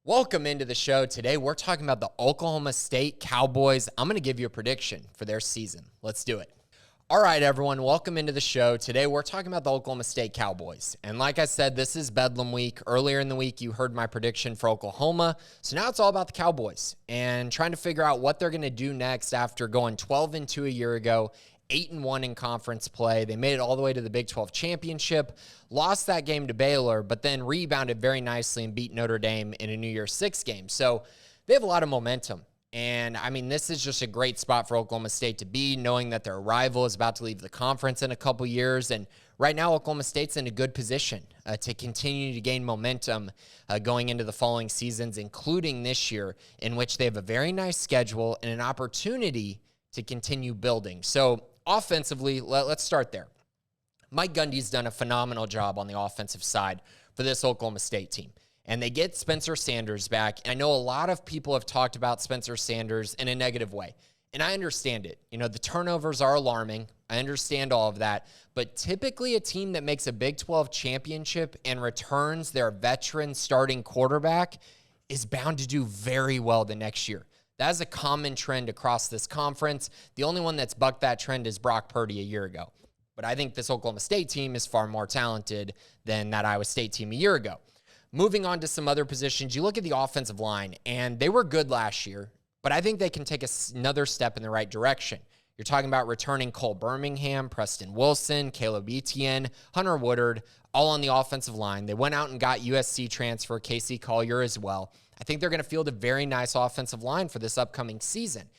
Welcome into the show. Today, we're talking about the Oklahoma State Cowboys. I'm going to give you a prediction for their season. Let's do it. All right, everyone, welcome into the show. Today, we're talking about the Oklahoma State Cowboys. And like I said, this is Bedlam Week. Earlier in the week, you heard my prediction for Oklahoma. So now it's all about the Cowboys and trying to figure out what they're going to do next after going 12-2 a year ago, 8-1 in conference play. They made it all the way to the Big 12 championship, lost that game to Baylor, but then rebounded very nicely and beat Notre Dame in a New Year's Six game. So they have a lot of momentum. And, I mean, this is just a great spot for Oklahoma State to be, knowing that their rival is about to leave the conference in a couple years. And right now, Oklahoma State's in a good position to continue to gain momentum going into the following seasons, including this year, in which they have a very nice schedule and an opportunity to continue building. So, offensively, let's start there. Mike Gundy's done a phenomenal job on the offensive side for this Oklahoma State team. And they get Spencer Sanders back. I know a lot of people have talked about Spencer Sanders in a negative way. And I understand it. You know, the turnovers are alarming. I understand all of that. But typically a team that makes a Big 12 championship and returns their veteran starting quarterback is bound to do very well the next year. That is a common trend across this conference. The only one that's bucked that trend is Brock Purdy a year ago. But I think this Oklahoma State team is far more talented than that Iowa State team a year ago. Moving on to some other positions, you look at the offensive line, and they were good last year, but I think they can take another step in the right direction. You're talking about returning Cole Birmingham, Preston Wilson, Caleb Etienne, Hunter Woodard, all on the offensive line. They went out and got USC transfer Casey Collier as well. I think they're going to field a very nice offensive line for this upcoming season.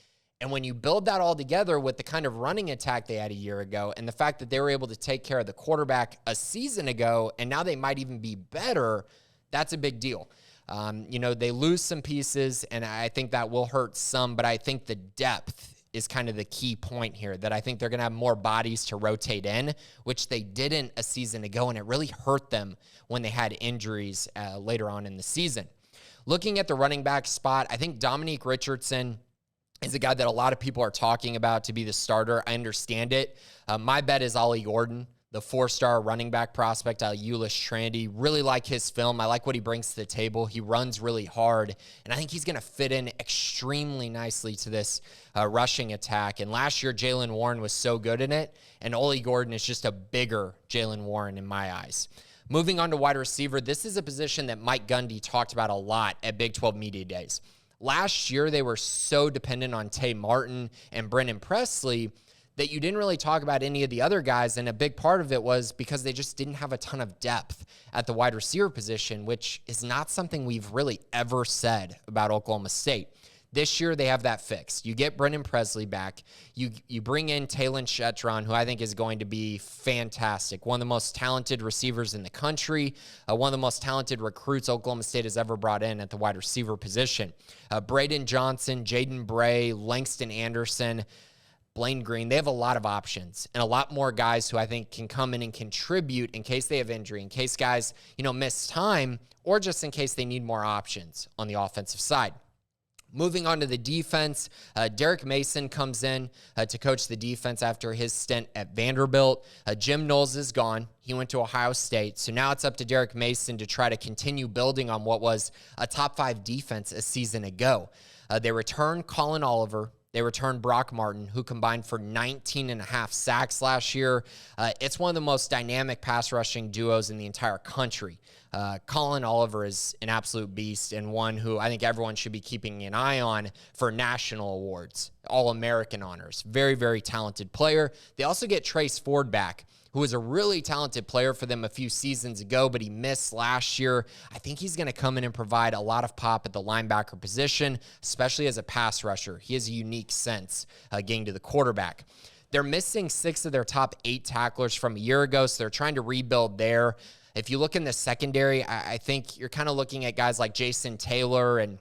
And when you build that all together with the kind of running attack they had a year ago and the fact that they were able to take care of the quarterback a season ago, and now they might even be better, that's a big deal. They lose some pieces, and I think that will hurt some, but I think the depth is kind of the key point here, that I think they're going to have more bodies to rotate in, which they didn't a season ago, and it really hurt them when they had injuries later on in the season. Looking at the running back spot, I think Dominique Richardson is a guy that a lot of people are talking about to be the starter. I understand it. My bet is Ollie Gordon, the 4-star running back prospect out of Euless Trinity. Really like his film. I like what he brings to the table. He runs really hard, and I think he's going to fit in extremely nicely to this rushing attack. And last year, Jaylen Warren was so good in it, and Ollie Gordon is just a bigger Jaylen Warren in my eyes. Moving on to wide receiver, this is a position that Mike Gundy talked about a lot at Big 12 Media Days. Last year, they were so dependent on Tay Martin and Brennan Presley that you didn't really talk about any of the other guys, and a big part of it was because they just didn't have a ton of depth at the wide receiver position, which is not something we've really ever said about Oklahoma State. This year, they have that fixed. You get Brennan Presley back. You bring in Talon Shetron, who I think is going to be fantastic. One of the most talented receivers in the country. One of the most talented recruits Oklahoma State has ever brought in at the wide receiver position. Braden Johnson, Jaden Bray, Langston Anderson, Blaine Green, they have a lot of options and a lot more guys who I think can come in and contribute in case they have injury, in case guys, miss time, or just in case they need more options on the offensive side. Moving on to the defense, Derek Mason comes in to coach the defense after his stint at Vanderbilt. Jim Knowles is gone. He went to Ohio State. So now it's up to Derek Mason to try to continue building on what was a top 5 defense a season ago. They return Colin Oliver. They returned Brock Martin, who combined for 19.5 sacks last year. It's one of the most dynamic pass rushing duos in the entire country. Colin Oliver is an absolute beast and one who I think everyone should be keeping an eye on for national awards, All-American honors. Very, very talented player. They also get Trace Ford back, who was a really talented player for them a few seasons ago, but he missed last year. I think he's going to come in and provide a lot of pop at the linebacker position, especially as a pass rusher. He has a unique sense getting to the quarterback. They're missing 6 of their top 8 tacklers from a year ago, so they're trying to rebuild there. If you look in the secondary, I think you're kind of looking at guys like Jason Taylor, and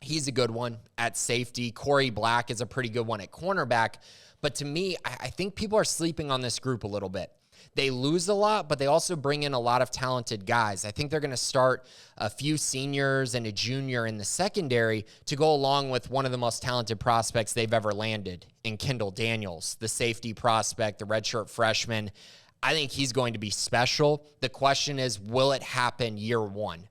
he's a good one at safety. Corey Black is a pretty good one at cornerback. But to me, I think people are sleeping on this group a little bit. They lose a lot, but they also bring in a lot of talented guys. I think they're going to start a few seniors and a junior in the secondary to go along with one of the most talented prospects they've ever landed in Kendall Daniels, the safety prospect, the redshirt freshman. I think he's going to be special. The question is, will it happen year one?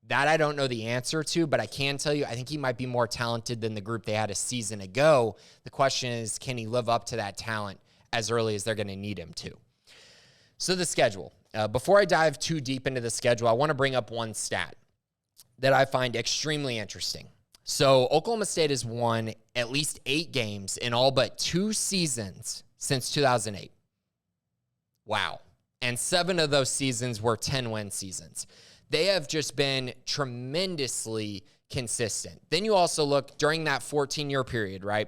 That I don't know the answer to, but I can tell you, I think he might be more talented than the group they had a season ago. The question is, can he live up to that talent as early as they're going to need him to? So the schedule. Before I dive too deep into the schedule, I want to bring up one stat that I find extremely interesting. So Oklahoma State has won at least 8 games in all but 2 seasons since 2008. Wow. And 7 of those seasons were 10-win seasons. They have just been tremendously consistent. Then you also look during that 14-year period, right?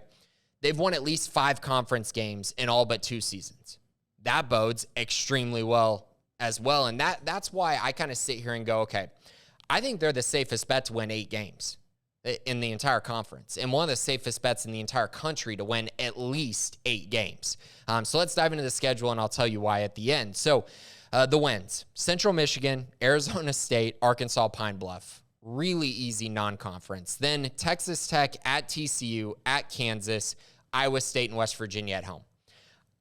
They've won at least 5 conference games in all but 2 seasons. That bodes extremely well as well. And that's why I kind of sit here and go, okay, I think they're the safest bet to win 8 games in the entire conference, and one of the safest bets in the entire country to win at least 8 games. So let's dive into the schedule, and I'll tell you why at the end. So the wins: Central Michigan, Arizona State, Arkansas, Pine Bluff. Really easy non-conference. Then Texas Tech, at TCU, at Kansas, Iowa State, and West Virginia at home.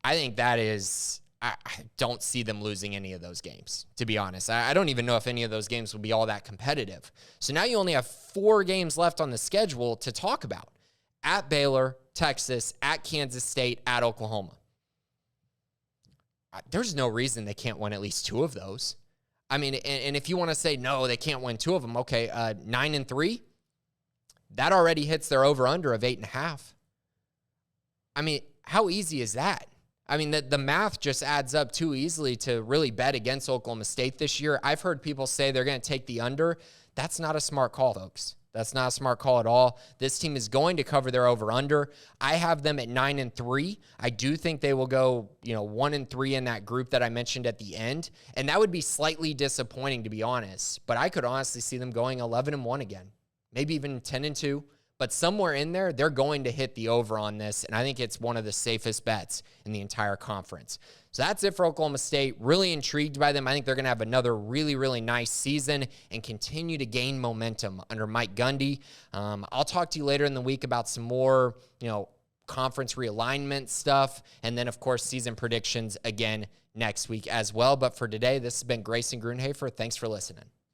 I think that is, I don't see them losing any of those games, to be honest. I don't even know if any of those games will be all that competitive. So now you only have 4 games left on the schedule to talk about. At Baylor, Texas, at Kansas State, at Oklahoma. There's no reason they can't win at least 2 of those. I mean, and if you want to say, no, they can't win 2 of them, okay, 9-3, that already hits their over-under of 8.5. I mean, how easy is that? I mean, the math just adds up too easily to really bet against Oklahoma State this year. I've heard people say they're going to take the under. That's not a smart call, folks. That's not a smart call at all. This team is going to cover their over-under. I have them at 9-3. I do think they will go, 1-3 in that group that I mentioned at the end. And that would be slightly disappointing, to be honest. But I could honestly see them going 11-1 again. Maybe even 10-2. But somewhere in there, they're going to hit the over on this, and I think it's one of the safest bets in the entire conference. So that's it for Oklahoma State. Really intrigued by them. I think they're going to have another really, really nice season and continue to gain momentum under Mike Gundy. I'll talk to you later in the week about some more, conference realignment stuff, and then, of course, season predictions again next week as well. But for today, this has been Grayson Grunhafer. Thanks for listening.